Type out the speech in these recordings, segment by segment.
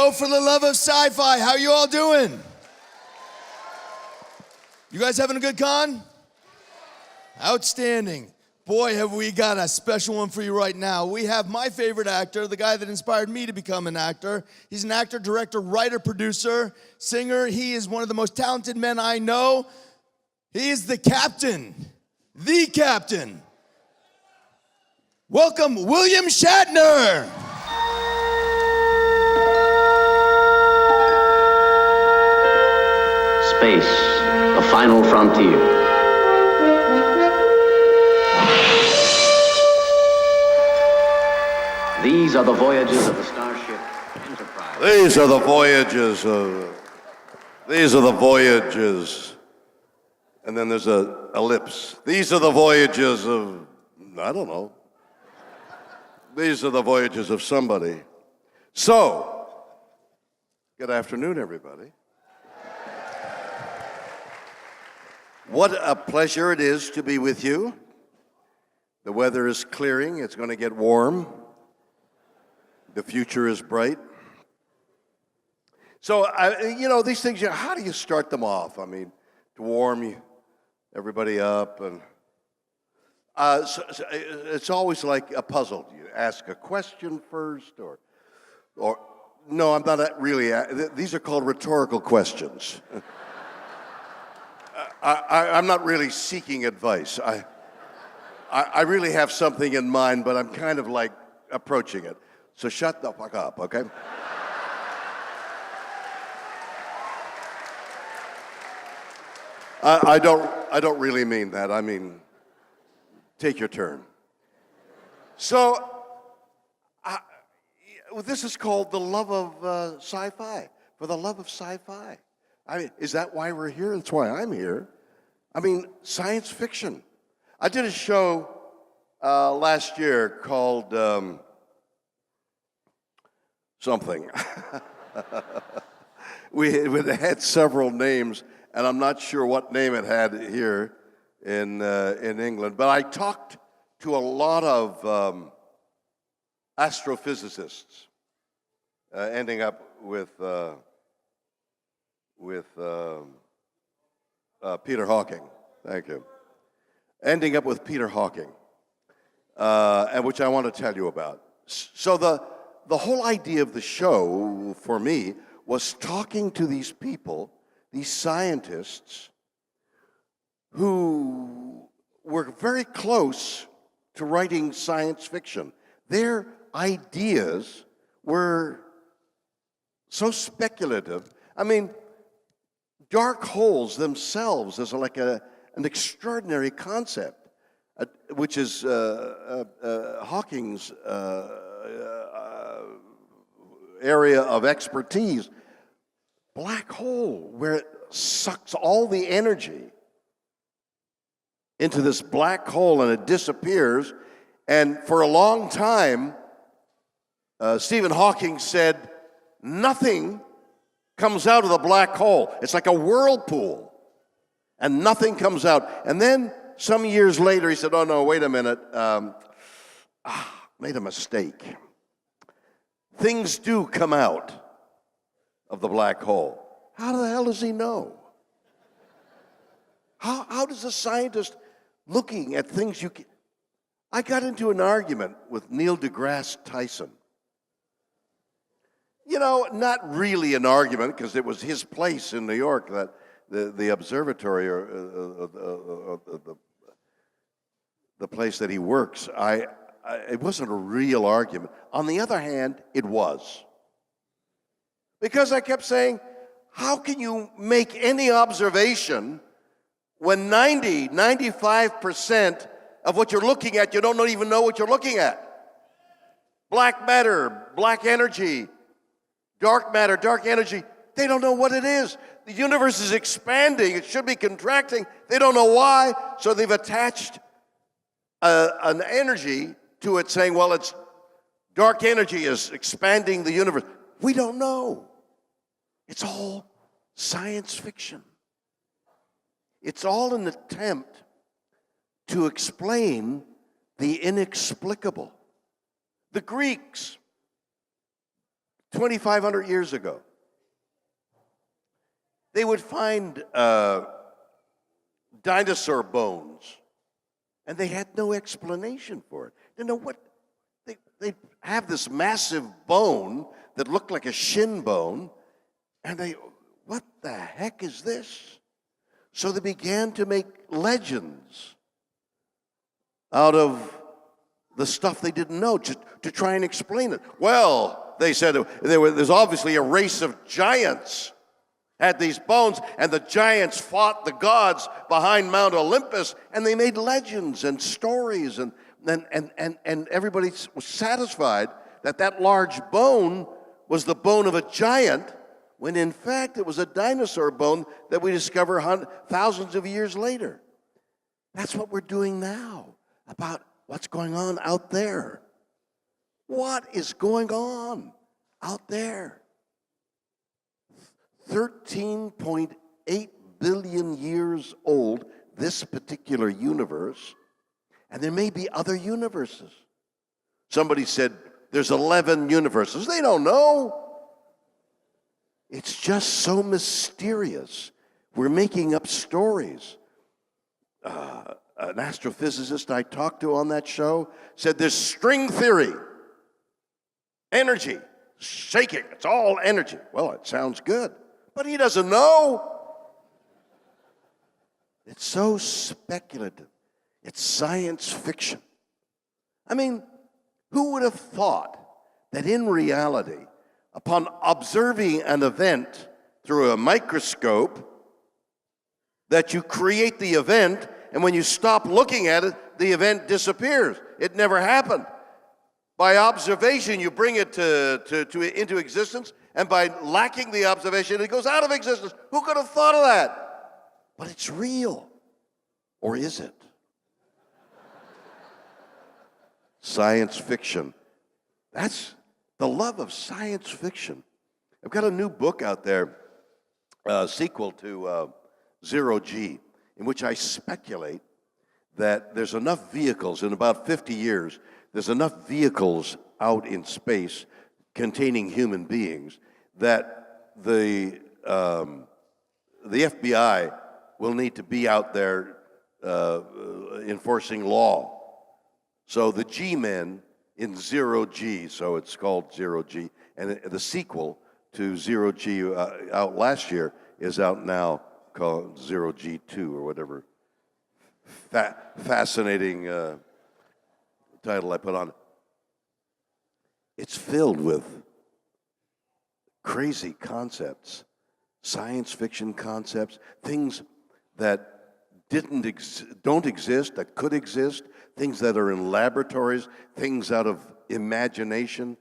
Hello, for the love of sci-fi. How you all doing? You guys having a good con? Outstanding. Boy, have we got a special one for you right now. We have my favorite actor, the guy that inspired me to become an actor. He's an actor, director, writer, producer, singer. He is one of the most talented men I know. He is the captain. The captain. Welcome, Wiliam Shatner. Space, the final frontier. These are the voyages of the Starship Enterprise. These are the voyages. And then there's a ellipse. These are the voyages of, I don't know. These are the voyages of somebody. So, good afternoon, everybody. What a pleasure it is to be with you. The weather is clearing. It's going to get warm. The future is bright. So, these things, how do you start them off? I mean, to warm everybody up. And so it's always like a puzzle. You ask a question first, or no, I'm not really. These are called rhetorical questions. I'm not really seeking advice. I really have something in mind, but I'm kind of like approaching it. So shut the fuck up, okay? I don't really mean that. I mean, take your turn. So, this is called the love of sci-fi. For the love of sci-fi. I mean, is that why we're here? That's why I'm here. I mean, science fiction. I did a show last year called something. It had several names, and I'm not sure what name it had here in England. But I talked to a lot of astrophysicists, ending up with Peter Hawking. Thank you. Ending up with Peter Hawking, and which I want to tell you about. So the whole idea of the show for me was talking to these people, these scientists, who were very close to writing science fiction. Their ideas were so speculative. I mean, dark holes themselves is like an extraordinary concept, which is Hawking's area of expertise. Black hole, where it sucks all the energy into this black hole and it disappears. And for a long time, Stephen Hawking said, nothing comes out of the black hole. It's like a whirlpool, and nothing comes out. And then some years later, he said, oh no, wait a minute, made a mistake. Things do come out of the black hole. How the hell does he know? How does a scientist looking at things I got into an argument with Neil deGrasse Tyson. Not really an argument, because it was his place in New York, that the observatory, or the place that he works. It wasn't a real argument. On the other hand, it was. Because I kept saying, how can you make any observation when 95% of what you're looking at, you don't even know what you're looking at? Black matter, black energy, dark matter, dark energy, they don't know what it is. The universe is expanding, it should be contracting, they don't know why, so they've attached an energy to it saying, well, it's dark energy is expanding the universe. We don't know. It's all science fiction. It's all an attempt to explain the inexplicable. The Greeks 2,500 years ago. They would find dinosaur bones, and they had no explanation for it. They know what they have this massive bone that looked like a shin bone, and what the heck is this? So they began to make legends out of the stuff they didn't know to try and explain it. Well, they said there's obviously a race of giants had these bones, and the giants fought the gods behind Mount Olympus, and they made legends and stories, and everybody was satisfied that large bone was the bone of a giant, when in fact it was a dinosaur bone that we discover thousands of years later. That's what we're doing now about what's going on out there. What is going on out there? 13.8 billion years old, this particular universe, and there may be other universes. Somebody said there's 11 universes. They don't know. It's just so mysterious. We're making up stories. An astrophysicist I talked to on that show said there's string theory, energy, shaking, it's all energy. Well, it sounds good. But he doesn't know. It's so speculative. It's science fiction. I mean, who would have thought that in reality, upon observing an event through a microscope, that you create the event, and when you stop looking at it, the event disappears? It never happened. By observation, you bring it into existence, and by lacking the observation, it goes out of existence. Who could have thought of that? But it's real. Or is it? Science fiction. That's the love of science fiction. I've got a new book out there, a sequel to Zero G, in which I speculate that there's enough vehicles, in about 50 years, there's enough vehicles out in space containing human beings that the FBI will need to be out there enforcing law. So the G-men in Zero G, so it's called Zero G, and the sequel to Zero G out last year is out now, called Zero G2 or whatever fascinating title I put on it. It's filled with crazy concepts, science fiction concepts, things that don't exist, that could exist, things that are in laboratories, things out of imagination.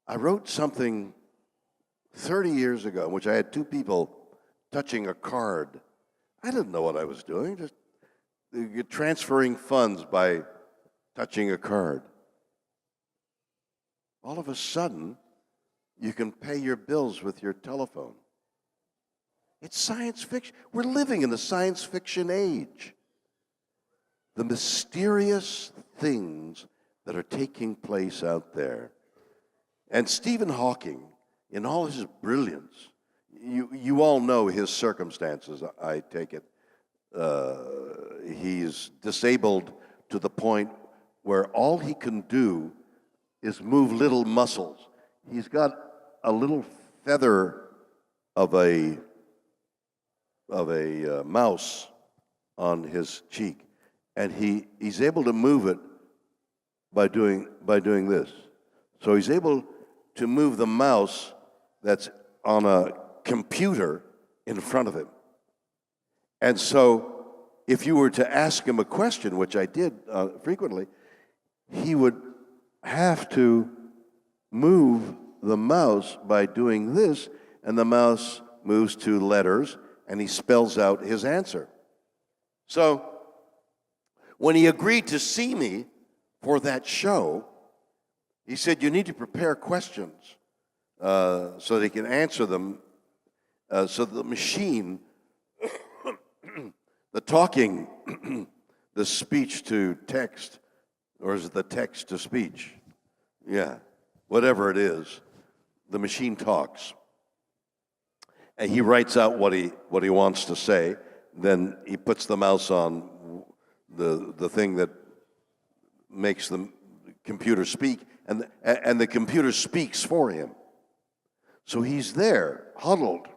I wrote something 30 years ago in which I had two people touching a card. I didn't know what I was doing, just transferring funds by touching a card. All of a sudden, you can pay your bills with your telephone. It's science fiction. We're living in the science fiction age. The mysterious things that are taking place out there. And Stephen Hawking, in all his brilliance, you all know his circumstances, I take it. He's disabled to the point where all he can do is move little muscles. He's got a little feather of a mouse on his cheek, and he's able to move it by doing this. So he's able to move the mouse that's on a computer in front of him. And so if you were to ask him a question, which I did frequently, he would have to move the mouse by doing this, and the mouse moves to letters, and he spells out his answer. So when he agreed to see me for that show, he said, you need to prepare questions so that he can answer them, so the machine, the talking, the speech to text, or is it the text to speech? Yeah, whatever it is. the machine talks. And he writes out what he wants to say. Then he puts the mouse on the thing that makes the computer speak, and the computer speaks for him. So he's there, huddled,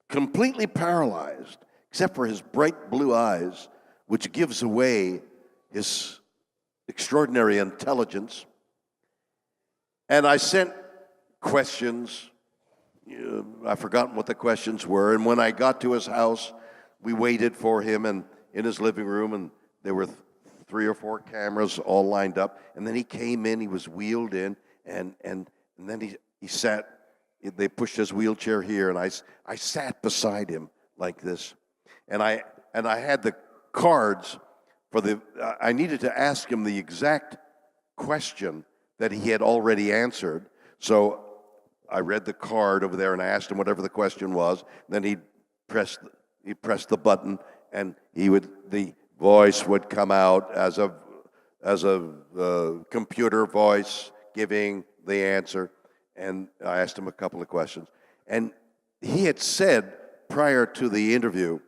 completely paralyzed, except for his bright blue eyes, which gives away his extraordinary intelligence. And I sent questions. I've forgotten what the questions were. And when I got to his house, we waited for him and in his living room, and there were 3 or 4 cameras all lined up. And then he came in, he was wheeled in, and then he sat. They pushed his wheelchair here, and I sat beside him like this. And I had the cards for I needed to ask him the exact question that he had already answered. So I read the card over there and I asked him whatever the question was. Then he pressed the button, and the voice would come out as a computer voice giving the answer. And I asked him a couple of questions. And he had said prior to the interview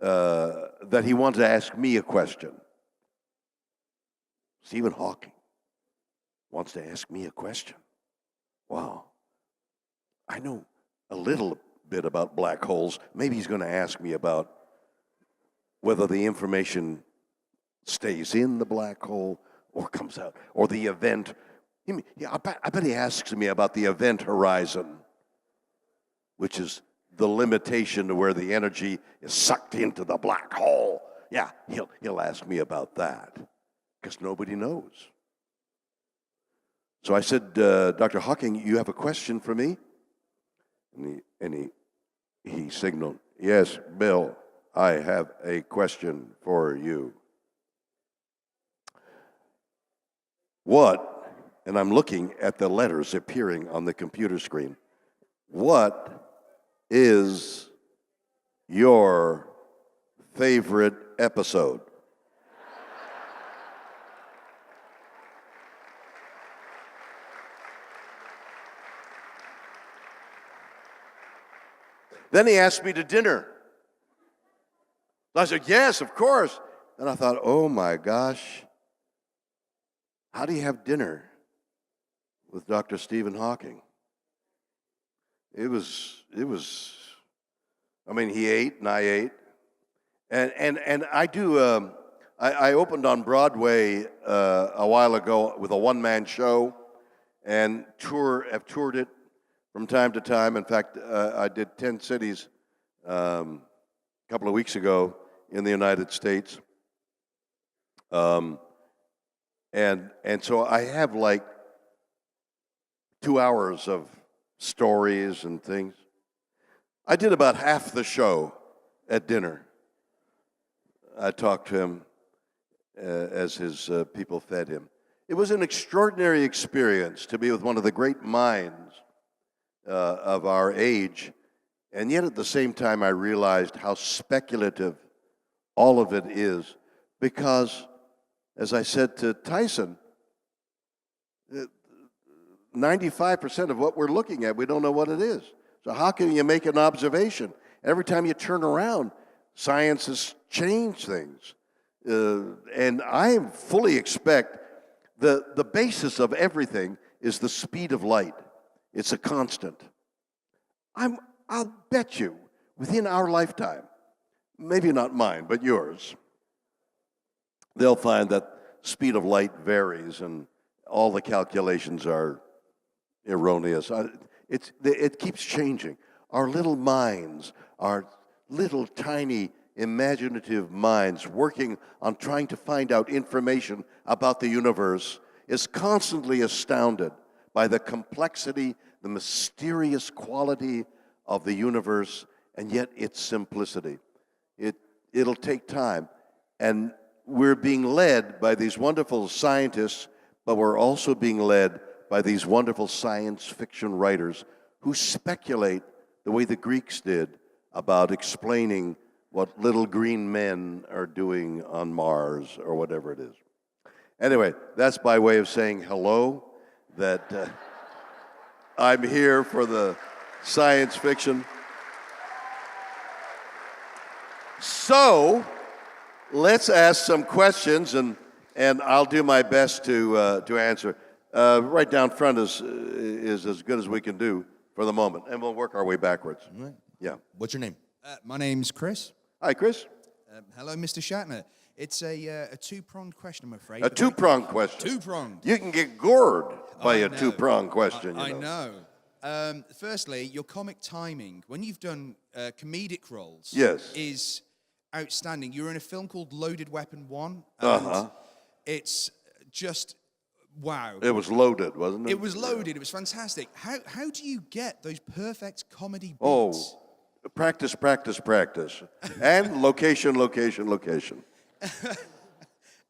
that he wanted to ask me a question. Stephen Hawking wants to ask me a question. Wow. I know a little bit about black holes. Maybe he's going to ask me about whether the information stays in the black hole or comes out, or the event. I bet he asks me about the event horizon, which is the limitation to where the energy is sucked into the black hole. Yeah, he'll ask me about that, because nobody knows. So I said, Dr. Hawking, you have a question for me? And he signaled, yes, Bill, I have a question for you. What, and I'm looking at the letters appearing on the computer screen, what is your favorite episode? Then he asked me to dinner. I said, yes, of course. And I thought, oh my gosh, how do you have dinner with Dr. Stephen Hawking? It was, I mean, he ate and I ate. And I do, I opened on Broadway a while ago with a one-man show and have toured it from time to time. In fact, I did 10 cities a couple of weeks ago in the United States. And so I have like 2 hours of stories and things. I did about half the show at dinner. I talked to him as his people fed him. It was an extraordinary experience to be with one of the great minds of our age, and yet at the same time I realized how speculative all of it is, because, as I said to Tyson, 95% of what we're looking at, we don't know what it is. So how can you make an observation? Every time you turn around, science has changed things. And I fully expect the basis of everything is the speed of light. It's a constant. I'll bet you, within our lifetime, maybe not mine, but yours, they'll find that speed of light varies and all the calculations are erroneous. It keeps changing. Our little minds, our little tiny imaginative minds working on trying to find out information about the universe is constantly astounded by the complexity, the mysterious quality of the universe, and yet its simplicity. It'll take time, and we're being led by these wonderful scientists, but we're also being led by these wonderful science fiction writers who speculate the way the Greeks did about explaining what little green men are doing on Mars or whatever it is. Anyway, that's by way of saying hello, that I'm here for the science fiction. So, let's ask some questions, and I'll do my best to answer. Right down front is as good as we can do for the moment, and we'll work our way backwards. All right. Yeah. What's your name? My name's Chris. Hi, Chris. Hello, Mr. Shatner. It's a two-pronged question, I'm afraid. A two-pronged question. Two-pronged. You can get gored by a know. two-pronged question. I know. Firstly, your comic timing, when you've done comedic roles, Yes. is outstanding. You were in a film called Loaded Weapon 1. Uh-huh. It's just, wow. It was loaded, wasn't it? It was loaded. It was fantastic. How do you get those perfect comedy beats? Oh, practice, practice, practice. And location, location, location.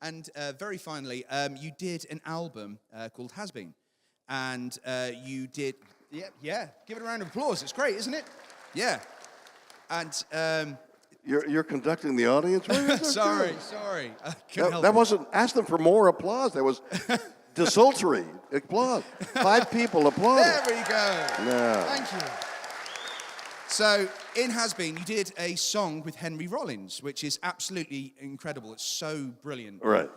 And very finally, you did an album called Has Been. And you did, yeah, give it a round of applause. It's great, isn't it? Yeah. And You're conducting the audience? sorry. That wasn't, ask them for more applause. That was desultory applause. 5 people applauded. There we go. Yeah. Thank you. So, in Has Been, you did a song with Henry Rollins, which is absolutely incredible. It's so brilliant. Right.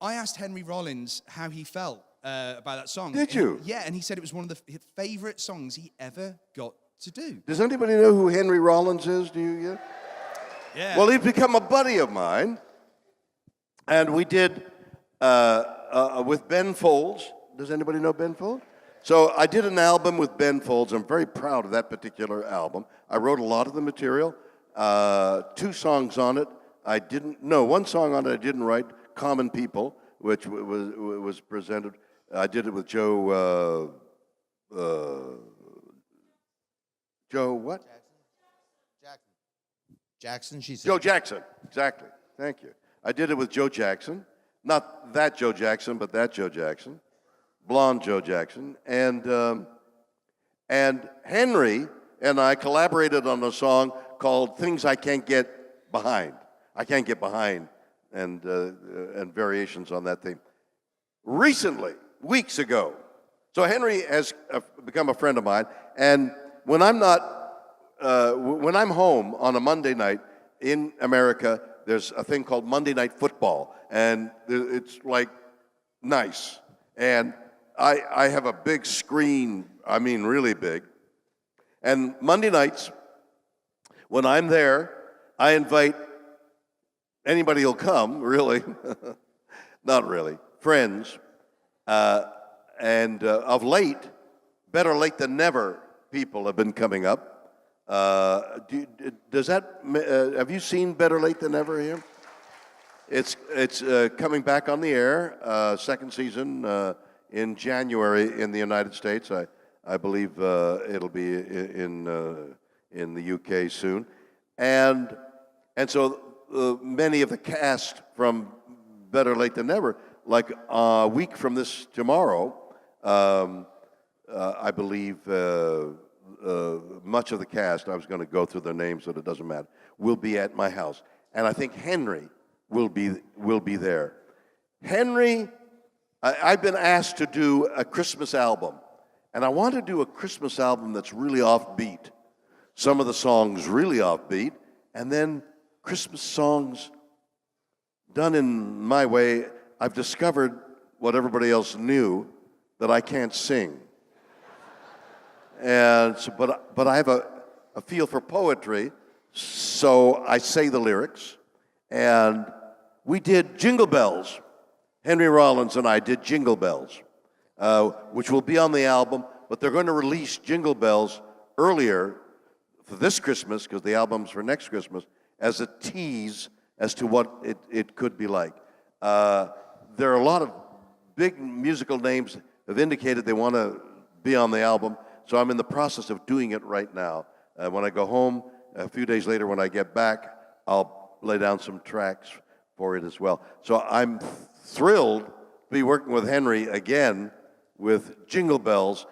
I asked Henry Rollins how he felt about that song. Did you? Yeah, and he said it was one of his favorite songs he ever got to do. Does anybody know who Henry Rollins is? Do you? Yeah. Well, he's become a buddy of mine. And we did with Ben Folds. Does anybody know Ben Folds? So I did an album with Ben Folds. I'm very proud of that particular album. I wrote a lot of the material. 2 songs on it. One song on it I didn't write, Common People, which was presented. I did it with Joe what? Jackson, she said. Joe Jackson, exactly. Thank you. I did it with Joe Jackson. Not that Joe Jackson, but that Joe Jackson. Blonde Joe Jackson. And Henry and I collaborated on a song called Things I Can't Get Behind. I Can't Get Behind, and variations on that theme. Recently, weeks ago, so Henry has become a friend of mine, and when I'm home on a Monday night in America, there's a thing called Monday Night Football, and it's like nice. And I have a big screen, I mean really big. And Monday nights, when I'm there, I invite anybody who'll come, really, not really, friends. And of late, better late than never, people have been coming up. Have you seen Better Late Than Never here? It's coming back on the air, second season in January in the United States. I believe it'll be in the UK soon, and so many of the cast from Better Late Than Never, like a week from this tomorrow, I believe. Much of the cast, I was going to go through their names, but it doesn't matter, will be at my house. And I think Henry will be there. Henry, I've been asked to do a Christmas album, and I want to do a Christmas album that's really offbeat. Some of the songs really offbeat, and then Christmas songs done in my way. I've discovered what everybody else knew, that I can't sing. And so, but I have a feel for poetry, so I say the lyrics. And we did Jingle Bells. Henry Rollins and I did Jingle Bells, which will be on the album, but they're going to release Jingle Bells earlier for this Christmas, because the album's for next Christmas, as a tease as to what it could be like. There are a lot of big musical names that have indicated they want to be on the album. So I'm in the process of doing it right now. When I go home, a few days later when I get back, I'll lay down some tracks for it as well. So I'm thrilled to be working with Henry again with Jingle Bells.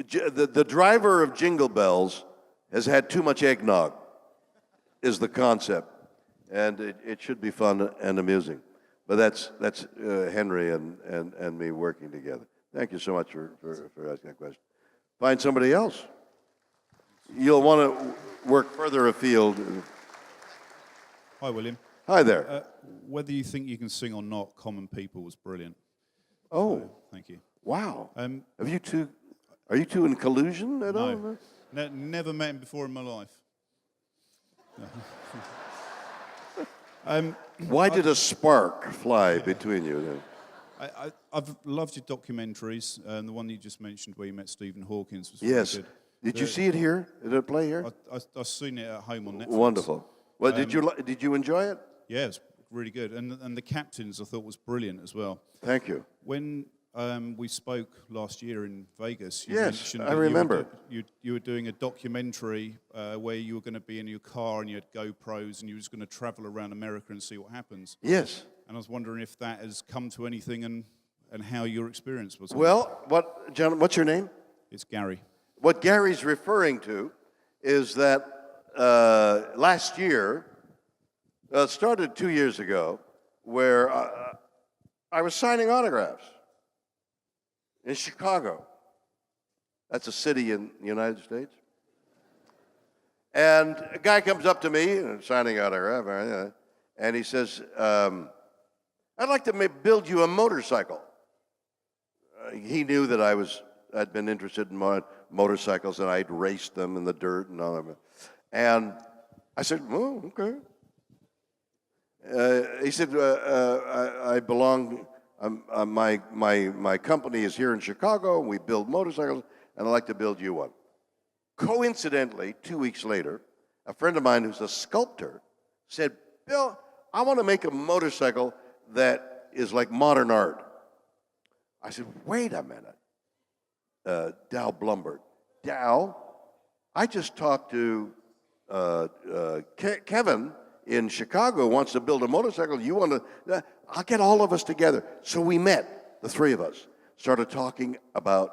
The driver of Jingle Bells has had too much eggnog, is the concept. And it should be fun and amusing. But that's Henry and me working together. Thank you so much for asking that question. Find somebody else. You'll want to work further afield. Hi, William. Hi there. Whether you think you can sing or not, Common People was brilliant. Oh, Thank you. wow. Are you two in collusion at all? No, never met him before in my life. Why did a spark fly between you then? I've loved your documentaries, and the one you just mentioned where you met Stephen Hawkins was Yes. really good. Did you see it here? Did it play here? I've seen it at home on Netflix. Wonderful. Well, did you enjoy it? Yeah, it's really good. And the captains I thought was brilliant as well. Thank you. When we spoke last year in Vegas, you Yes, mentioned I that remember. you were doing a documentary where you were going to be in your car and you had GoPros and you were just going to travel around America and see what happens. Yes. And I was wondering if that has come to anything and how your experience was. Well, John, what's your name? It's Gary. What Gary's referring to is that last year, it started 2 years ago, where I was signing autographs in Chicago. That's a city in the United States. And a guy comes up to me, signing autograph, and he says, I'd like to build you a motorcycle. He knew that I'd been interested in motorcycles, and I'd raced them in the dirt and all of it. And I said, oh, okay. He said, I belong, my company is here in Chicago, and we build motorcycles, and I'd like to build you one. Coincidentally, 2 weeks later, a friend of mine who's a sculptor said, Bill, I want to make a motorcycle that is like modern art. I said, wait a minute. Dow Blumbert. Dow, I just talked to Kevin in Chicago wants to build a motorcycle. You want to, I'll get all of us together. So we met, the three of us, started talking about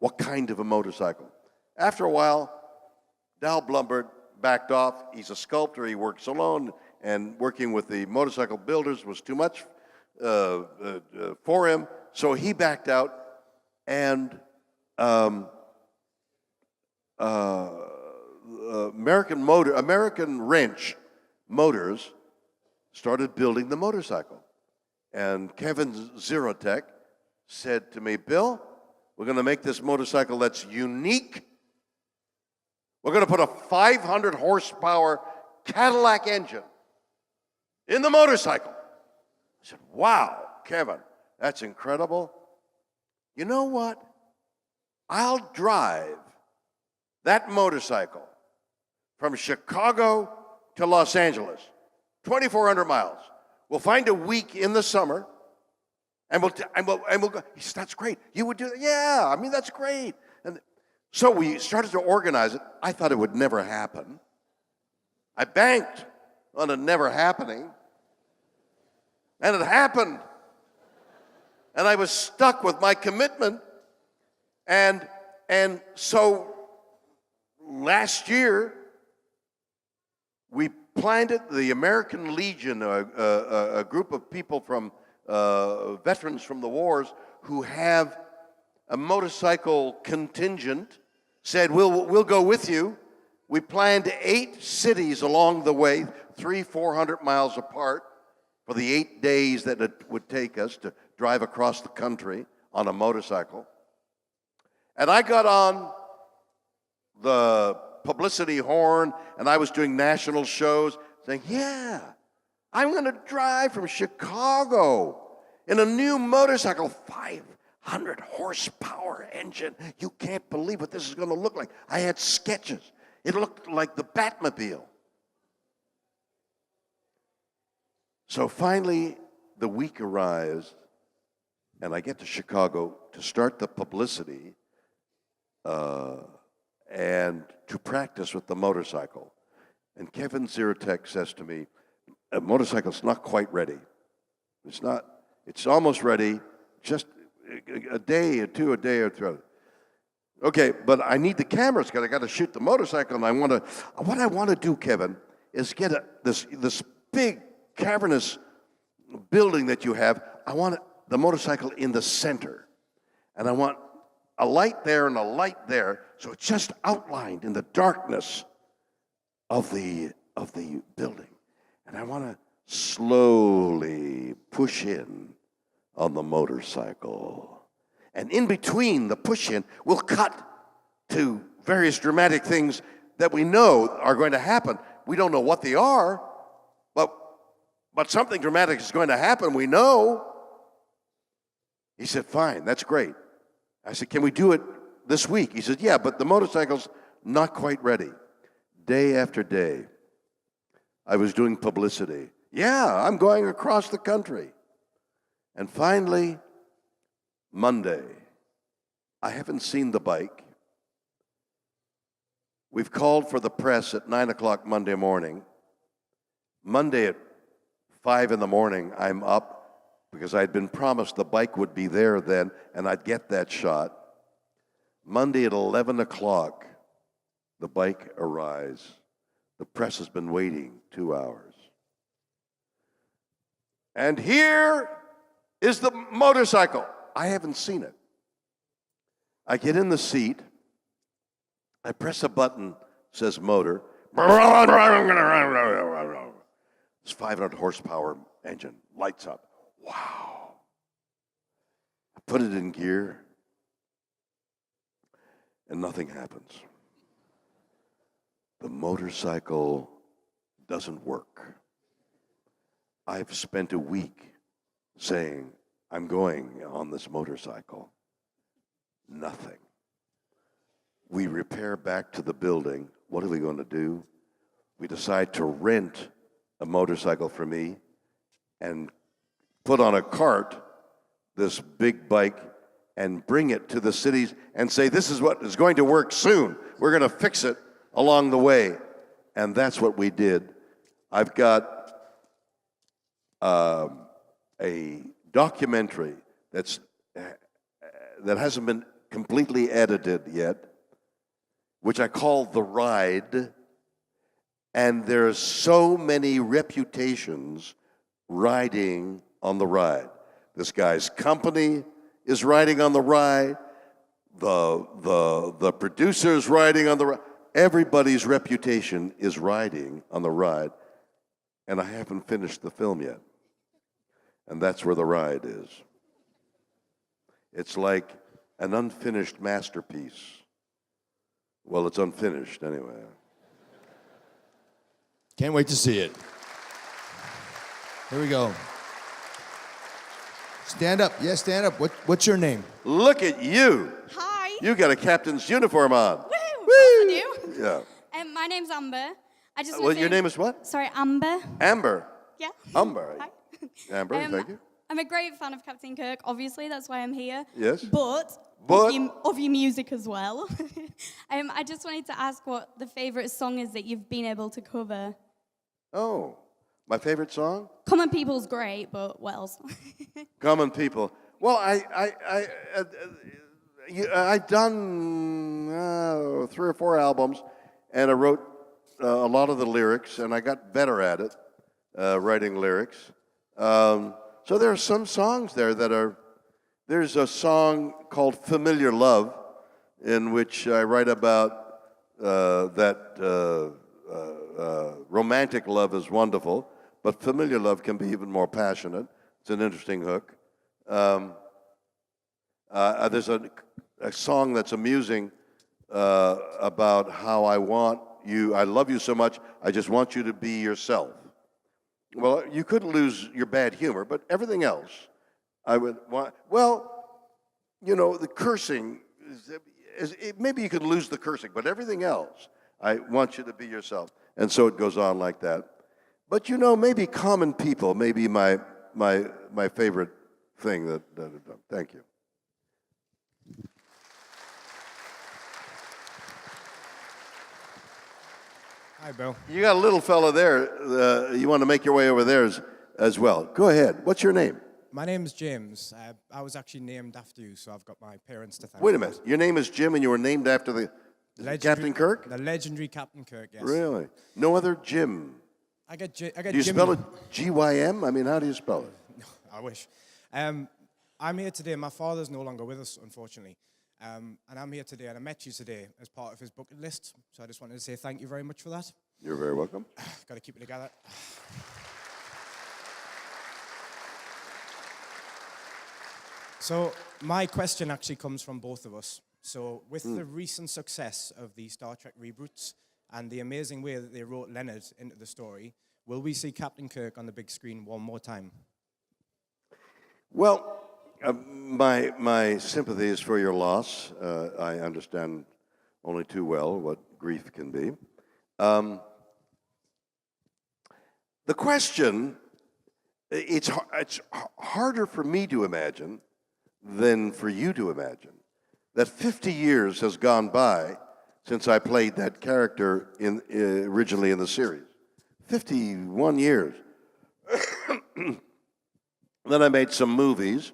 what kind of a motorcycle. After a while, Dow Blumbert backed off. He's a sculptor. He works alone, and working with the motorcycle builders was too much for him. So he backed out, and American Wrench Motors started building the motorcycle. And Kevin Zerotech said to me, Bill, we're going to make this motorcycle that's unique. We're going to put a 500 horsepower Cadillac engine in the motorcycle. I said, wow, Kevin, that's incredible. You know what? I'll drive that motorcycle from Chicago to Los Angeles, 2,400 miles. We'll find a week in the summer, and we'll go. He said, that's great. You would do that? Yeah, I mean, that's great. And so we started to organize it. I thought it would never happen. I banked on it never happening, and it happened. And I was stuck with my commitment. And so last year, we planted the American Legion, a group of people from veterans from the wars who have a motorcycle contingent, said, we'll go with you. We planned 8 cities along the way, 300-400 miles apart, for the 8 days that it would take us to drive across the country on a motorcycle. And I got on the publicity horn, and I was doing national shows, saying, yeah, I'm going to drive from Chicago in a new motorcycle, 500 horsepower engine. You can't believe what this is going to look like. I had sketches. It looked like the Batmobile. So finally, the week arrives, and I get to Chicago to start the publicity and to practice with the motorcycle. And Kevin Zerotech says to me, a motorcycle's not quite ready. It's almost ready, just a day or two, a day or three. Okay, but I need the cameras because I got to shoot the motorcycle, and what I want to do, Kevin, is get this big cavernous building that you have. I want the motorcycle in the center. And I want a light there and a light there, so it's just outlined in the darkness of the building. And I want to slowly push in on the motorcycle. And in between the push in, we'll cut to various dramatic things that we know are going to happen. We don't know what they are, but something dramatic is going to happen, we know. He said, fine, that's great. I said, can we do it this week? He said, yeah, but the motorcycle's not quite ready. Day after day, I was doing publicity. Yeah, I'm going across the country. And finally, Monday, I haven't seen the bike. We've called for the press at 9 o'clock Monday morning. Monday at 5 in the morning, I'm up because I'd been promised the bike would be there then and I'd get that shot. Monday at 11 o'clock, the bike arrives. The press has been waiting 2 hours. And here is the motorcycle. I haven't seen it. I get in the seat. I press a button, says motor. It's 500 horsepower engine, lights up. Wow. I put it in gear, and nothing happens. The motorcycle doesn't work. I've spent a week saying, I'm going on this motorcycle. Nothing. We repair back to the building. What are we going to do? We decide to rent a motorcycle for me and put on a cart this big bike and bring it to the cities and say, this is what is going to work soon. We're going to fix it along the way. And that's what we did. I've got a documentary that hasn't been completely edited yet, which I call The Ride, and there's so many reputations riding on the ride. This guy's company is riding on the ride, the producer's riding on the ride, everybody's reputation is riding on the ride, and I haven't finished the film yet. And that's where The Ride is. It's like an unfinished masterpiece. Well, it's unfinished anyway. Can't wait to see it. Here we go. Stand up. Yes, stand up. What's your name? Look at you. Hi. You got a captain's uniform on. Woo! Woo! You. Yeah. My name's Amber. I just. Well, your name is what? Sorry, Amber. Amber. Yeah. Amber. Hi. Amber, thank you. I'm a great fan of Captain Kirk. Obviously, that's why I'm here. Yes. But of your music as well. I just wanted to ask what the favorite song is that you've been able to cover. Oh, my favorite song? Common People's great, but what else? Common People. Well, I've done 3 or 4 albums, and I wrote a lot of the lyrics, and I got better at it, writing lyrics. So there are some songs there that are. There's a song called Familiar Love, in which I write about that romantic love is wonderful, but familiar love can be even more passionate. It's an interesting hook. There's a song that's amusing about how I love you so much, I just want you to be yourself. Well, you could lose your bad humor, but everything else, I would want. Well, you know, the cursing, maybe you could lose the cursing, but everything else, I want you to be yourself. And so it goes on like that. But you know, maybe Common People may be my favorite thing that I've done. Thank you. Hi, Bill. You got a little fella there. You want to make your way over there as well. Go ahead. What's your name? My name's James. I was actually named after you, so I've got my parents to thank. Wait a minute. Your name is Jim, and you were named after the Captain Kirk? The legendary Captain Kirk, yes. Really? No other Jim? I get Do you Jim. spell it G-Y-M? I mean, how do you spell it? No, I wish. I'm here today. My father's no longer with us, unfortunately. And I'm here today, and I met you today as part of his bucket list. So I just wanted to say thank you very much for that. You're very welcome. Got to keep it together. So my question actually comes from both of us. So with the recent success of the Star Trek reboots and the amazing way that they wrote Leonard into the story, will we see Captain Kirk on the big screen one more time? Well, my sympathies for your loss. I understand only too well what grief can be. The question, it's harder for me to imagine than for you to imagine that 50 years has gone by since I played that character originally in the series. 51 years. Then I made some movies,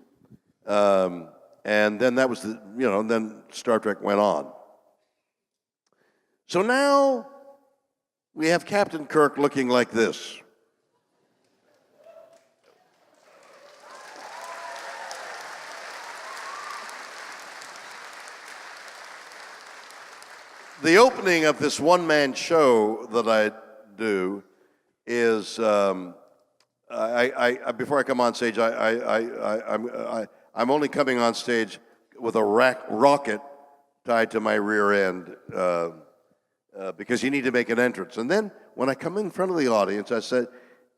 and then that was then Star Trek went on. So now we have Captain Kirk looking like this. The opening of this one-man show that I do is before I come on stage, I'm only coming on stage with a rocket tied to my rear end because you need to make an entrance. And then when I come in front of the audience, I said,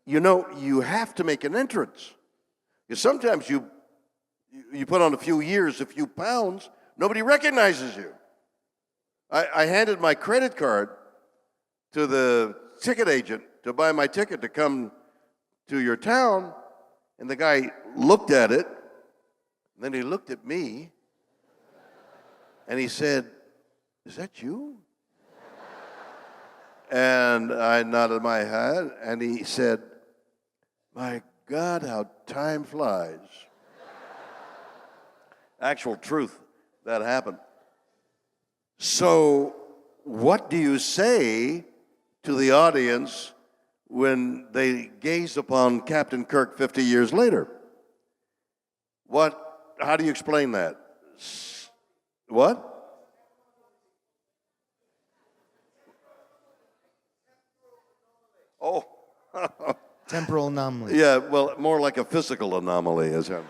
you have to make an entrance. Because sometimes you put on a few years, a few pounds, nobody recognizes you. I handed my credit card to the ticket agent to buy my ticket to come to your town, and the guy looked at it, and then he looked at me, and he said, "Is that you?" And I nodded my head, and he said, "My God, how time flies." Actual truth, that happened. So, what do you say to the audience when they gaze upon Captain Kirk 50 years later? How do you explain that? What? Oh. Temporal anomaly. Yeah, well, more like a physical anomaly, as him.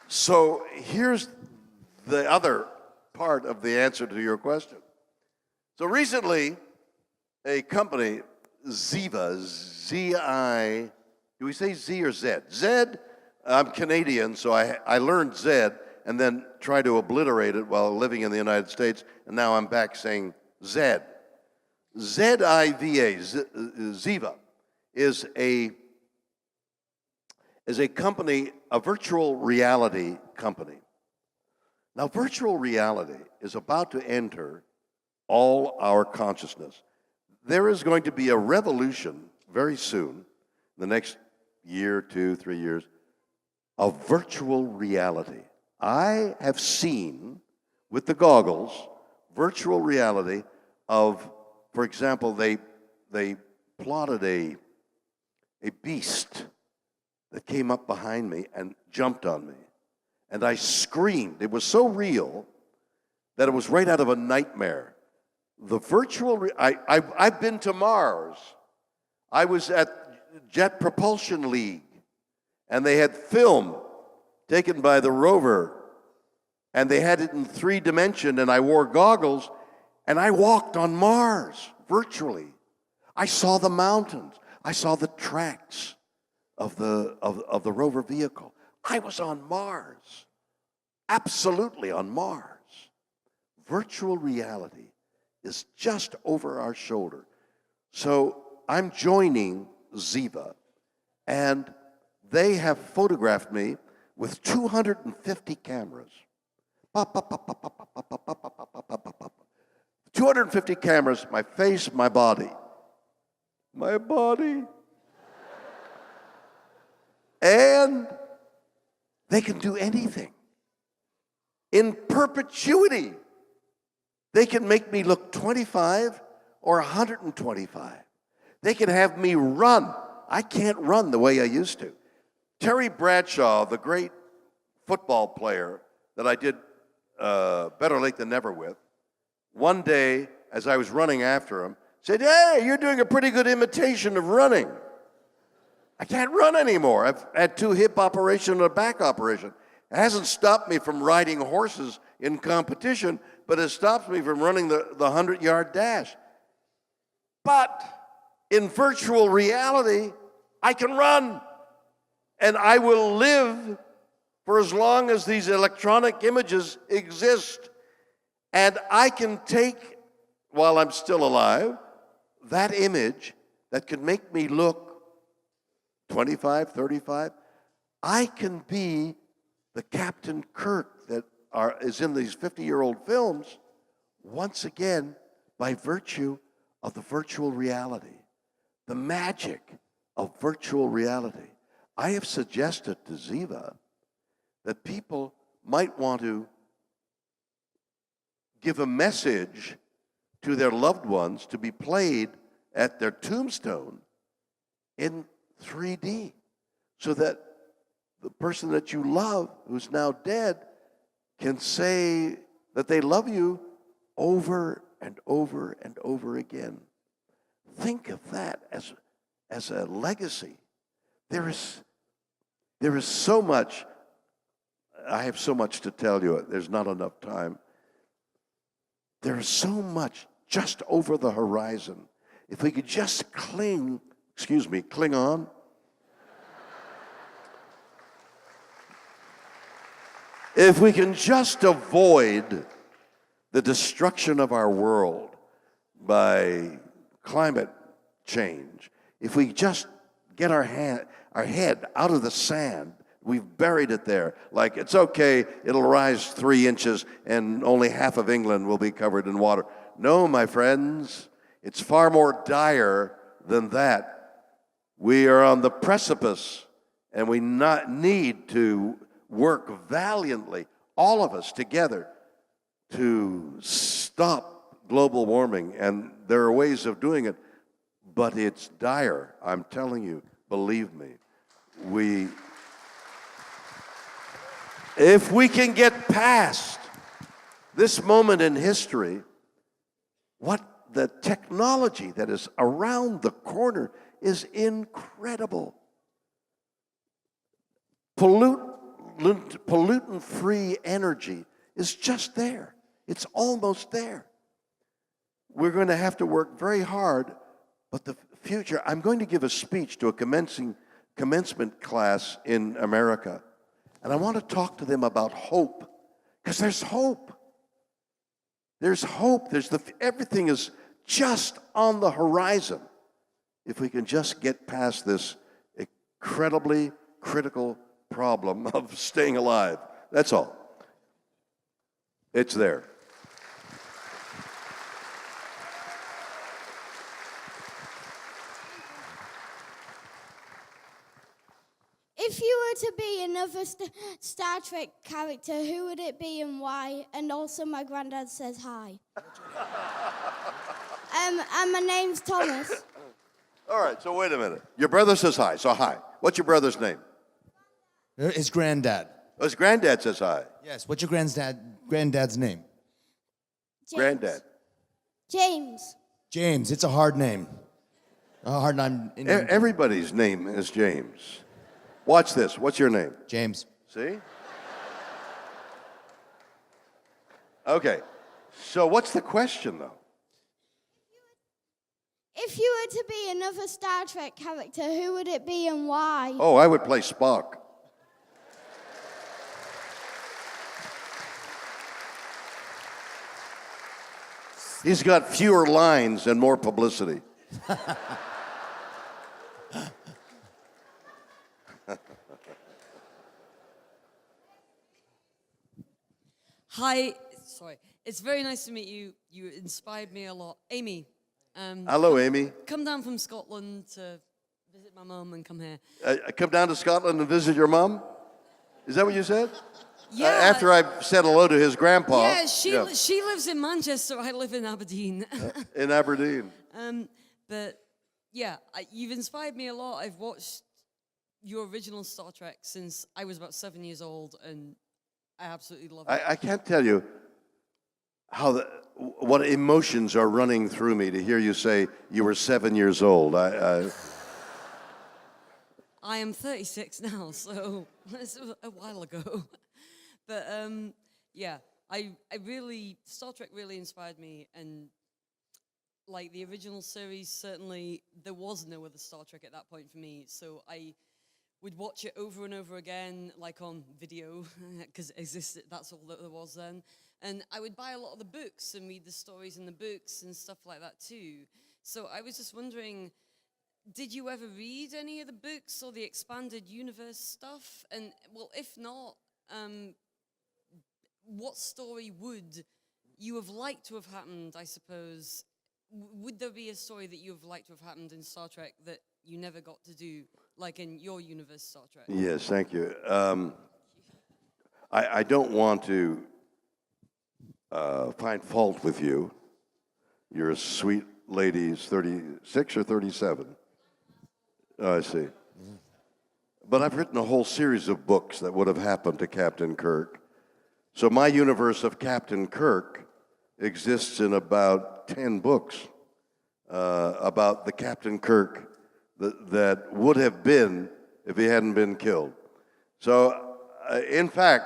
So here's the other part of the answer to your question. So recently, a company, Ziva, Z-I, do we say Z or Z? Z, I'm Canadian, so I learned Z and then tried to obliterate it while living in the United States, and now I'm back saying Z. Z-I-V-A, Ziva, is a company, a virtual reality company. Now, virtual reality is about to enter all our consciousness. There is going to be a revolution very soon, the next year, 2, 3 years, of virtual reality. I have seen, with the goggles, virtual reality of, for example, they plotted a beast that came up behind me and jumped on me. And I screamed. It was so real that it was right out of a nightmare. The virtual, I've been to Mars. I was at Jet Propulsion League, and they had film taken by the rover, and they had it in 3 dimension, and I wore goggles, and I walked on Mars virtually. I saw the mountains. I saw the tracks of the rover vehicle. I was on Mars, absolutely on Mars. Virtual reality is just over our shoulder. So I'm joining Ziva, and they have photographed me with 250 cameras. 250 cameras, my face, my body. My body. And they can do anything. In perpetuity, they can make me look 25 or 125. They can have me run. I can't run the way I used to. Terry Bradshaw, the great football player that I did Better Late Than Never with, one day, as I was running after him, said, "Hey, you're doing a pretty good imitation of running." I can't run anymore. I've had 2 hip operations and a back operation. It hasn't stopped me from riding horses in competition, but it stops me from running the 100-yard dash. But in virtual reality, I can run, and I will live for as long as these electronic images exist. And I can take, while I'm still alive, that image that can make me look 25, 35. I can be the Captain Kirk that is in these 50-year-old films once again by virtue of the virtual reality, the magic of virtual reality. I have suggested to Ziva that people might want to give a message to their loved ones to be played at their tombstone in 3D, so that the person that you love, who's now dead, can say that they love you over and over and over again. Think of that as a legacy. There is so much. I have so much to tell you. There's not enough time. There is so much just over the horizon. If we could just cling on. If we can just avoid the destruction of our world by climate change, if we just get our head out of the sand, we've buried it there, like it's okay, it'll rise 3 inches and only half of England will be covered in water. No, my friends, it's far more dire than that. We are on the precipice, and we need to work valiantly, all of us together, to stop global warming. And there are ways of doing it, but it's dire. I'm telling you, believe me. If we can get past this moment in history, what the technology that is around the corner is incredible. Pollutant-free energy is just there. It's almost there. We're going to have to work very hard, but the future, I'm going to give a speech to a commencement class in America, and I want to talk to them about hope, because there's hope. There's hope. Everything is just on the horizon. If we can just get past this incredibly critical problem of staying alive. That's all. It's there. If you were to be another Star Trek character, who would it be and why? And also, my granddad says hi. And my name's Thomas. All right, so wait a minute. Your brother says hi, so hi. What's your brother's name? His granddad. Oh, his granddad says hi. Yes, what's your granddad's name? James. Granddad. James. James, it's a hard name. A hard name. Everybody's name is James. Watch this. What's your name? James. See? Okay. So what's the question, though? If you were to be another Star Trek character, who would it be and why? Oh, I would play Spock. He's got fewer lines and more publicity. Hi, sorry. It's very nice to meet you. You inspired me a lot. Amy. Hello, Amy. Come down from Scotland to visit my mum and come here. Come down to Scotland and visit your mom? Is that what you said? Yeah. After I've said hello to his grandpa. Yeah, she lives in Manchester. I live in Aberdeen. In Aberdeen. But you've inspired me a lot. I've watched your original Star Trek since I was about 7 years old, and I absolutely love it. I can't tell you what emotions are running through me to hear you say you were 7 years old. I am 36 now, so it's a while ago. But Star Trek really inspired me, and like the original series, certainly there was no other Star Trek at that point for me, so I would watch it over and over again, like on video, because it existed, that's all that there was then. And I would buy a lot of the books and read the stories in the books and stuff like that too. So I was just wondering, did you ever read any of the books or the expanded universe stuff? And, well, if not, what story would you have liked to have happened, I suppose? Would there be a story that you have liked to have happened in Star Trek that you never got to do, like in your universe, Star Trek? Yes, thank you. I don't want to find fault with you. You're a sweet lady, 36 or 37? Oh, I see. But I've written a whole series of books that would have happened to Captain Kirk. So my universe of Captain Kirk exists in about 10 books about the Captain Kirk that would have been if he hadn't been killed. So, in fact,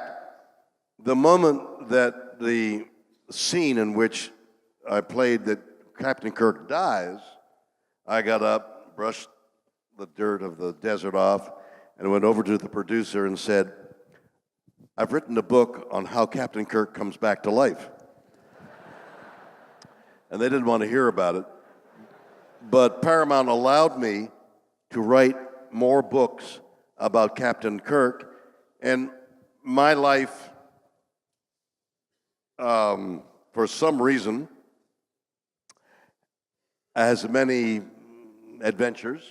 the moment that the scene in which I played that Captain Kirk dies, I got up, brushed the dirt of the desert off, and went over to the producer and said, I've written a book on how Captain Kirk comes back to life. And they didn't want to hear about it. But Paramount allowed me to write more books about Captain Kirk. And my life, for some reason, has many adventures,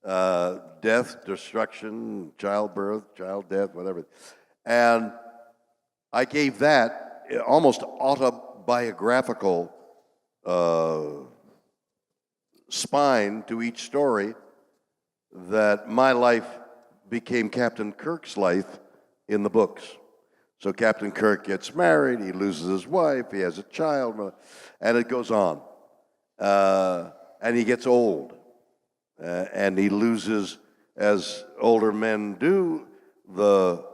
death, destruction, childbirth, child death, whatever. And I gave that almost autobiographical spine to each story, that my life became Captain Kirk's life in the books. So Captain Kirk gets married, he loses his wife, he has a child, and it goes on. And he gets old, and he loses, as older men do, the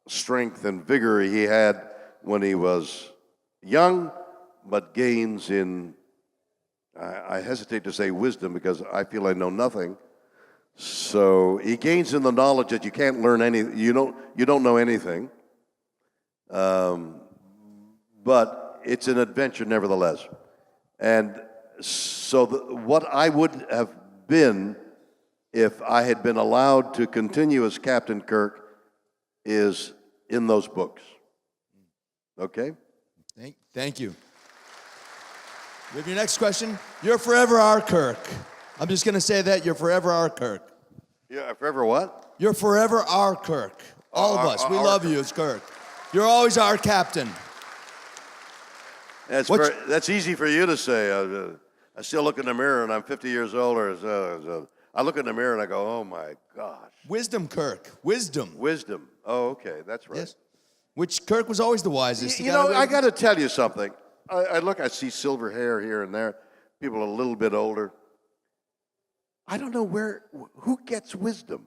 strength and vigor he had when he was young, but gains in, I hesitate to say wisdom because I feel I know nothing. So he gains in the knowledge that you can't learn anything, you don't know anything. But it's an adventure nevertheless. And so what I would have been if I had been allowed to continue as Captain Kirk is in those books. Okay? Thank you. We have your next question. You're forever our Kirk. I'm just going to say that. You're forever our Kirk. Yeah, forever what? You're forever our Kirk. All of us. We love you as Kirk. You're always our captain. That's easy for you to say. I still look in the mirror, and I'm 50 years older. So I look in the mirror, and I go, oh, my gosh. Wisdom, Kirk. Wisdom. Wisdom. Oh, okay. That's right. Yes. Which Kirk was always the wisest. You know, I got to tell you something. I see silver hair here and there. People a little bit older. I don't know who gets wisdom.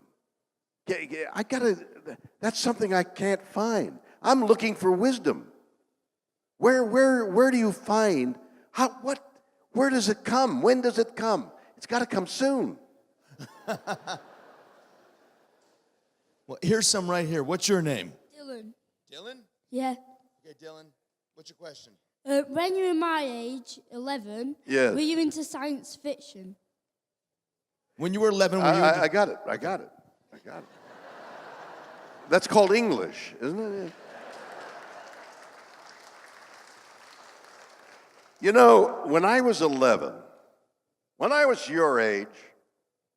That's something I can't find. I'm looking for wisdom. Where do you find, where does it come? When does it come? It's got to come soon. Well, here's some right here. What's your name? Dylan. Dylan? Yeah. Okay, Dylan. What's your question? When you were my age, 11, Yes. were you into science fiction? When you were 11, were you... I got it. That's called English, isn't it? You know, when I was 11, when I was your age,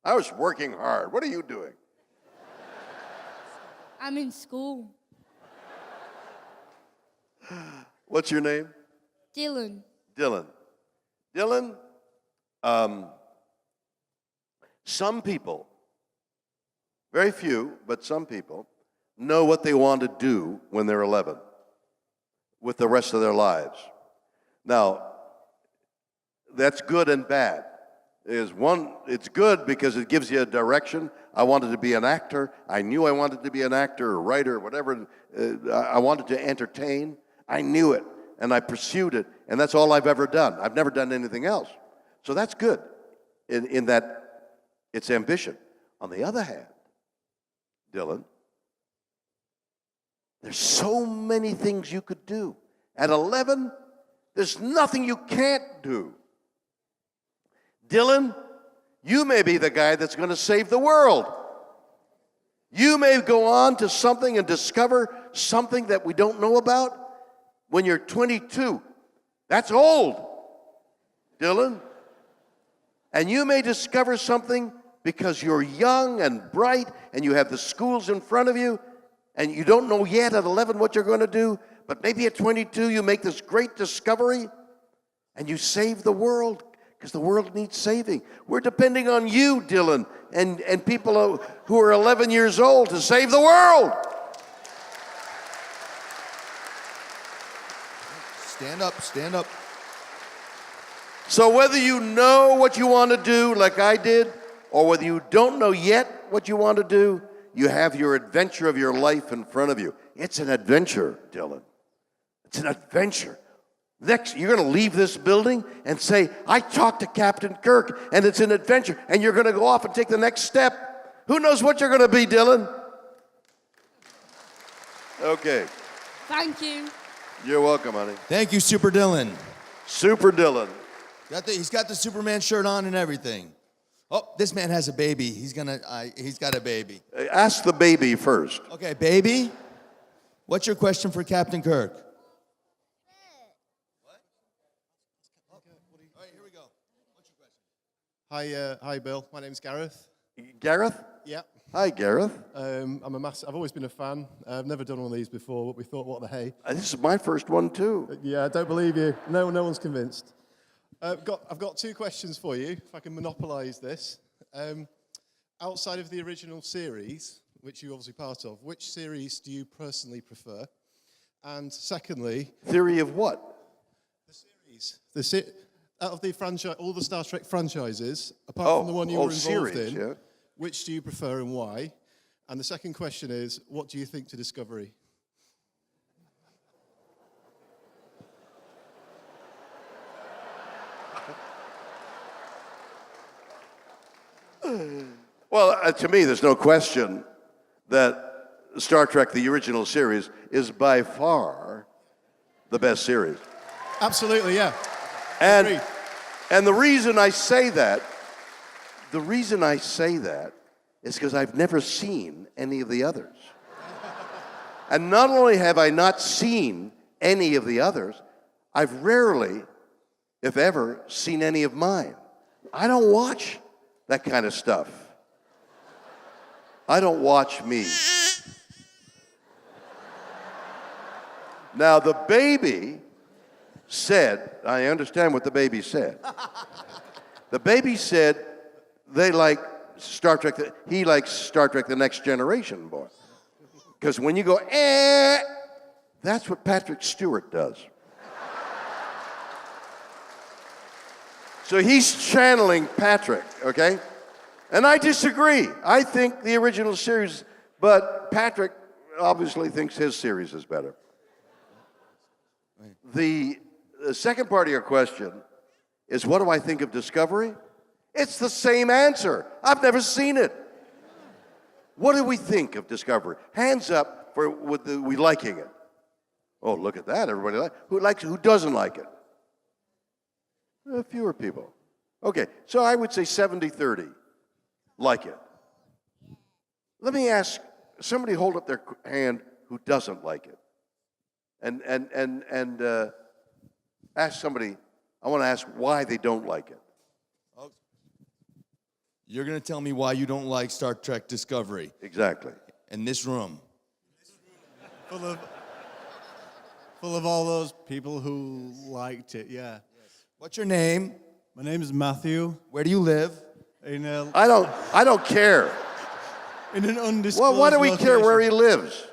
I was working hard. What are you doing? I'm in school. What's your name? Dylan. Dylan. Dylan, Some people, very few, but some people, know what they want to do when they're 11 with the rest of their lives. Now, that's good and bad. It's good because it gives you a direction. I wanted to be an actor. I knew I wanted to be an actor or writer or whatever. I wanted to entertain. I knew it, and I pursued it, and that's all I've ever done. I've never done anything else. So that's good in that it's ambition. On the other hand, Dylan, there's so many things you could do. At 11, there's nothing you can't do. Dylan, you may be the guy that's going to save the world. You may go on to something and discover something that we don't know about when you're 22. That's old, Dylan. And you may discover something because you're young and bright and you have the schools in front of you and you don't know yet at 11 what you're going to do, but maybe at 22 you make this great discovery and you save the world because the world needs saving. We're depending on you, Dylan, and people who are 11 years old to save the world. Stand up, stand up. So whether you know what you want to do like I did, or whether you don't know yet what you want to do, you have your adventure of your life in front of you. It's an adventure, Dylan. It's an adventure. Next, you're going to leave this building and say, I talked to Captain Kirk, and it's an adventure, and you're going to go off and take the next step. Who knows what you're going to be, Dylan? Okay. Thank you. You're welcome, honey. Thank you, Super Dylan. Super Dylan. He's got the Superman shirt on and everything. Oh, this man has a baby. He's got a baby. Ask the baby first. Okay, baby, what's your question for Captain Kirk? All right, here we go. What's your question? Hi, Bill. My name's Gareth. Gareth? Yeah. Hi, Gareth. I've always been a fan. I've never done one of these before, but we thought, what the hey? This is my first one, too. Yeah, I don't believe you. No one's convinced. I've got two questions for you, if I can monopolise this. Outside of the original series, which you're obviously part of, which series do you personally prefer? And secondly... Theory of what? The series. Out of the franchise, all the Star Trek franchises, apart from the one you were involved series, in, yeah. Which do you prefer and why? And the second question is, what do you think to Discovery? Well, to me, there's no question that Star Trek, the original series, is by far the best series. Absolutely, yeah. And the reason I say that is because I've never seen any of the others. And not only have I not seen any of the others, I've rarely, if ever, seen any of mine. I don't watch that kind of stuff. I don't watch me. Now, the baby said, I understand what the baby said. The baby said they like Star Trek, he likes Star Trek The Next Generation, boy. Because when you go, that's what Patrick Stewart does. So he's channeling Patrick, okay? And I disagree. I think the original series, but Patrick obviously thinks his series is better. The second part of your question is, what do I think of Discovery? It's the same answer. I've never seen it. What do we think of Discovery? Hands up for we liking it. Oh, look at that. Everybody who doesn't like it? Fewer people. Okay, so I would say 70-30 like it. Let me ask somebody hold up their hand who doesn't like it. And ask somebody, I want to ask why they don't like it. You're going to tell me why you don't like Star Trek Discovery. Exactly. In this room. Full of all those people who liked it, yeah. What's your name? My name is Matthew. Where do you live? in a, I don't care. in an undisclosed Well, why do we care where he location. lives?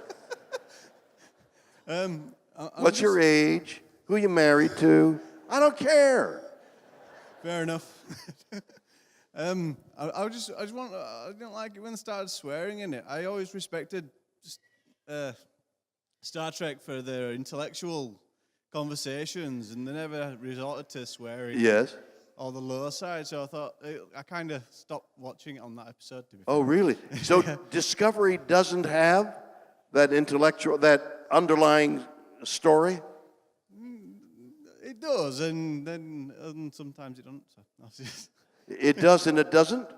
I'm What's your age? Who you married to? I don't care. Fair enough. I didn't like it when they started swearing in it. I always respected Star Trek for their intellectual conversations, and they never resorted to swearing. Yes. Or the low side, so I thought I kind of stopped watching it on that episode. To be Oh, really? So Discovery doesn't have that intellectual, that underlying story? It does, and sometimes it doesn't. So that's just It does and it doesn't?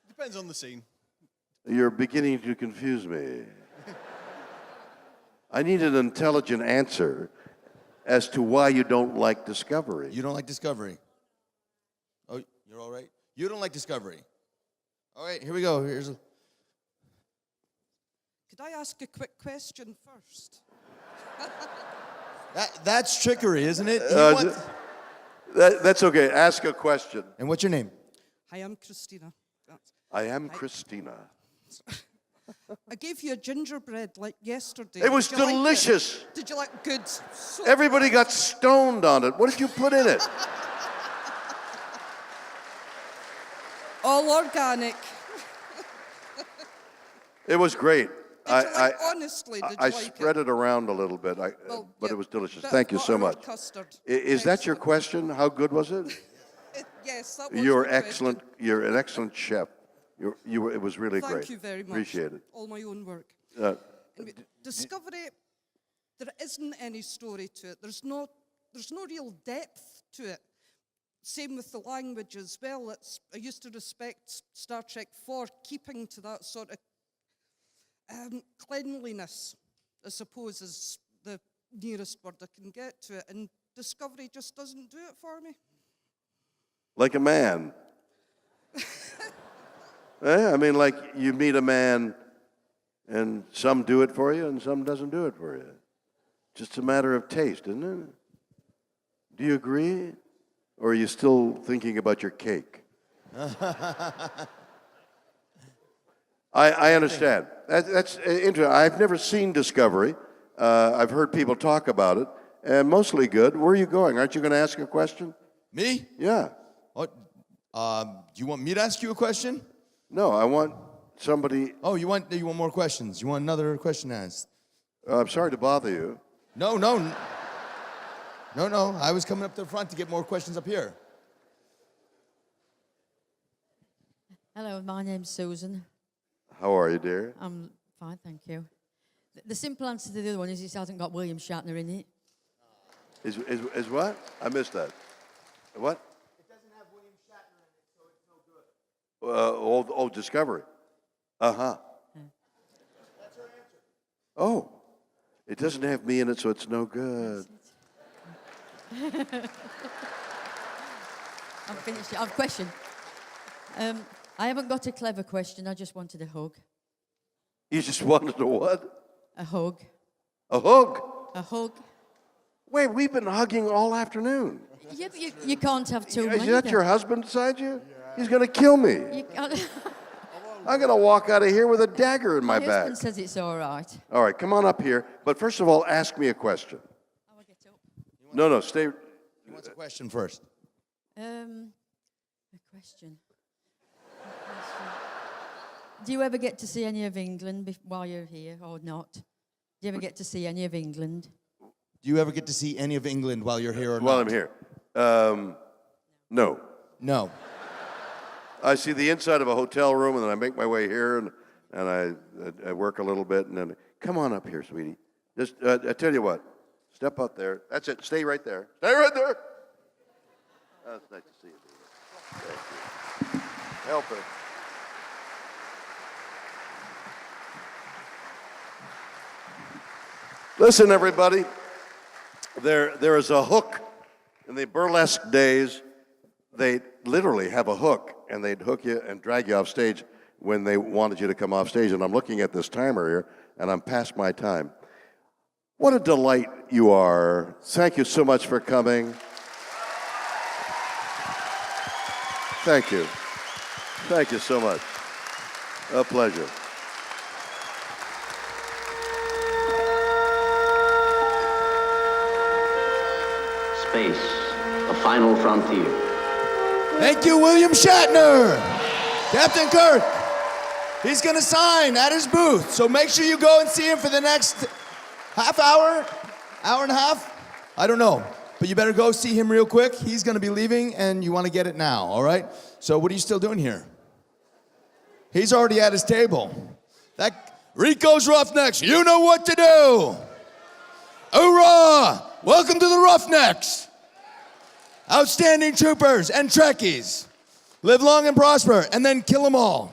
depends on the scene. You're beginning to confuse me. I need an intelligent answer as to why you don't like Discovery. You don't like Discovery. Oh, you're all right? You don't like Discovery. All right, here we go. Could I ask a quick question first? That's trickery, isn't it? That's okay. Ask a question. And what's your name? Hi, I'm Christina. I am Christina. I gave you a gingerbread like yesterday. It was Did you like delicious. it? Did you like good? So Everybody got stoned on it. What did you put in it? all organic. It was great. Honestly, did I you like spread it around a little bit, but it was delicious. Thank you so much. Custard. Is that your question? How good was it? Yes, that was You're my excellent. You're an excellent chef. It was really question. great. Thank you very much. Appreciate it. All my own work. Anyway, Discovery, there isn't any story to it. There's no real depth to it. Same with the language as well. I used to respect Star Trek for keeping to that sort of cleanliness, I suppose, is the nearest word I can get to it. And Discovery just doesn't do it for me. Like a man. I mean, like you meet a man, and some do it for you, and some doesn't do it for you. Just a matter of taste, isn't it? Do you agree? Or are you still thinking about your cake? I understand. That's interesting. I've never seen Discovery. I've heard people talk about it, and mostly good. Where are you going? Aren't you going to ask a question? Me? Yeah. What? Do you want me to ask you a question? No, I want somebody. Oh, you want more questions? You want another question asked? I'm sorry to bother you. No. I was coming up to the front to get more questions up here. Hello, my name's Susan. How are you, dear? I'm fine, thank you. The simple answer to the other one is it hasn't got Wiliam Shatner in it. Is what? I missed that. What? It doesn't have Wiliam Shatner in it, so it's no good. Discovery. Uh-huh. That's her answer. Oh, it doesn't have me in it, so it's no good. I'm finished. I've questioned. I haven't got a clever question. I just wanted a hug. You just wanted a what? A hug. A hug? A hug. Wait, we've been hugging all afternoon. Yeah, but you can't have too many. Is that your husband beside you? He's going to kill me. You can't. I'm going to walk out of here with a dagger in my My back. husband says it's all right. All right, come on up here. But first of all, ask me a question. I will get up. No, stay. He wants a question first. A question. Do you ever get to see any of England while you're here or not? Do you ever get to see any of England? Do you ever get to see any of England while you're here or not? While I'm here. No. No. I see the inside of a hotel room, and then I make my way here, and I work a little bit, and then come on up here, sweetie. Just I tell you what, step up there. That's it. Stay right there. Stay right there. Oh, it's nice to see you. Thank you. Help her. Listen, everybody. There is a hook in the burlesque days. They literally have a hook, and they'd hook you and drag you off stage when they wanted you to come off stage. And I'm looking at this timer here, and I'm past my time. What a delight you are. Thank you so much for coming. Thank you. Thank you so much. A pleasure. Space, the final frontier. Thank you, Wiliam Shatner. Captain Kirk. He's going to sign at his booth, so make sure you go and see him for the next half hour, hour and a half. I don't know, but you better go see him real quick. He's going to be leaving, and you want to get it now, all right? So what are you still doing here? He's already at his table. That Rico's Roughnecks, you know what to do. Hoorah! Welcome to the Roughnecks. Outstanding troopers and Trekkies. Live long and prosper, and then kill them all.